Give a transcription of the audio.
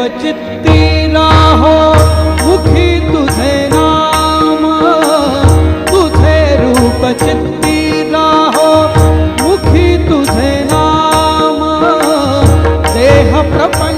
चित्ती राहो मुखी तुझे नाम, तुझे रूप चित्ती राहो मुखी तुझे नाम, देह प्रपंच